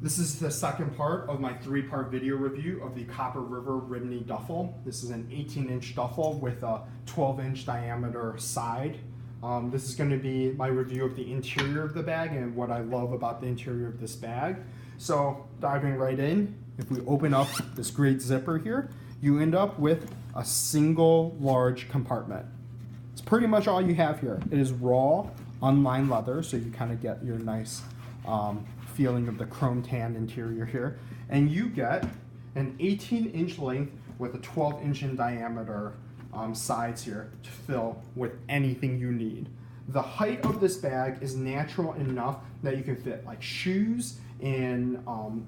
This is the second part of my 3-part video review of the Copper River Rimini Duffel. This is an 18-inch duffel with a 12-inch diameter side. This is going to be my review of the interior of the bag and what I love about the interior of this bag. So diving right in, if we open up this great zipper here, you end up with a single large compartment. It's pretty much all you have here. It is raw, unlined leather, so you kind of get your nice feeling of the chrome tan interior here. And you get an 18-inch length with a 12-inch in diameter sides here to fill with anything you need. The height of this bag is natural enough that you can fit like shoes and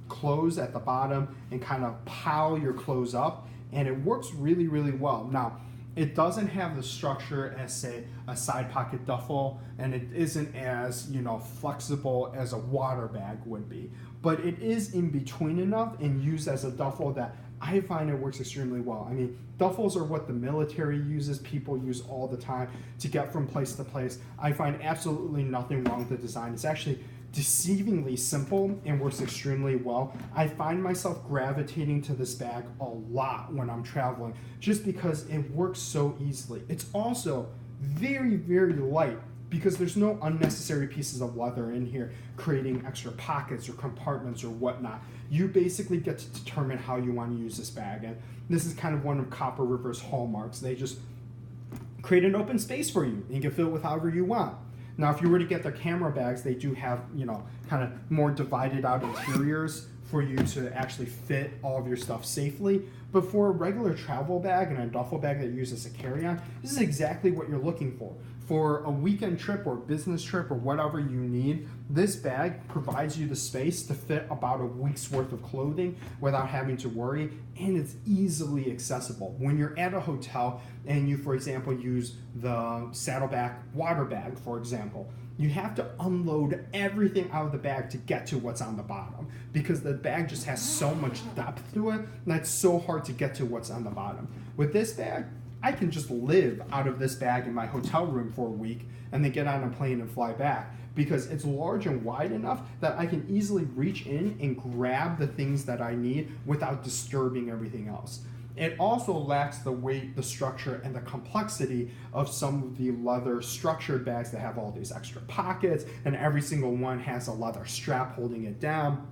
clothes at the bottom and kind of pile your clothes up, and it works really, really well. Now, it doesn't have the structure as, say, a side pocket duffel, and it isn't as, flexible as a water bag would be. But it is in between enough and used as a duffel that I find it works extremely well. I mean, duffels are what the military uses, people use all the time to get from place to place. I find absolutely nothing wrong with the design. It's actually deceivingly simple and works extremely well. I find myself gravitating to this bag a lot when I'm traveling just because it works so easily. It's also very, very light because there's no unnecessary pieces of leather in here creating extra pockets or compartments or whatnot. You basically get to determine how you want to use this bag, and this is kind of one of Copper River's hallmarks. They just create an open space for you and you can fill it with however you want. Now, if you were to get their camera bags, they do have, kind of more divided out interiors for you to actually fit all of your stuff safely. But for a regular travel bag and a duffel bag that you use as a carry-on, this is exactly what you're looking for. For a weekend trip or business trip or whatever you need, this bag provides you the space to fit about a week's worth of clothing without having to worry, and it's easily accessible. When you're at a hotel and you, for example, use the saddleback water bag, for example, you have to unload everything out of the bag to get to what's on the bottom because the bag just has so much depth to it and it's so hard to get to what's on the bottom. With this bag, I can just live out of this bag in my hotel room for a week and then get on a plane and fly back because it's large and wide enough that I can easily reach in and grab the things that I need without disturbing everything else. It also lacks the weight, the structure, and the complexity of some of the leather structured bags that have all these extra pockets, and every single one has a leather strap holding it down.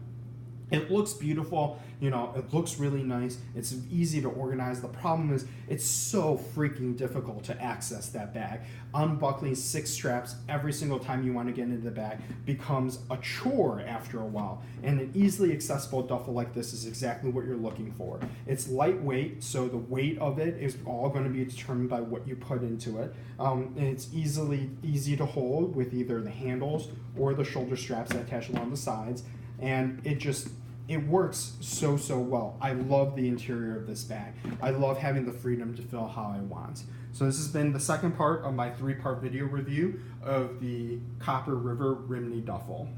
It looks beautiful, it looks really nice, it's easy to organize. The problem is it's so freaking difficult to access that bag. Unbuckling 6 straps every single time you want to get into the bag becomes a chore after a while, and an easily accessible duffel like this is exactly what you're looking for. It's lightweight, so the weight of it is all going to be determined by what you put into it, and it's easy to hold with either the handles or the shoulder straps that attach along the sides, and it works so well. I love the interior of this bag. I love having the freedom to feel how I want. So this has been the second part of my 3-part video review of the Copper River Rimini Duffel.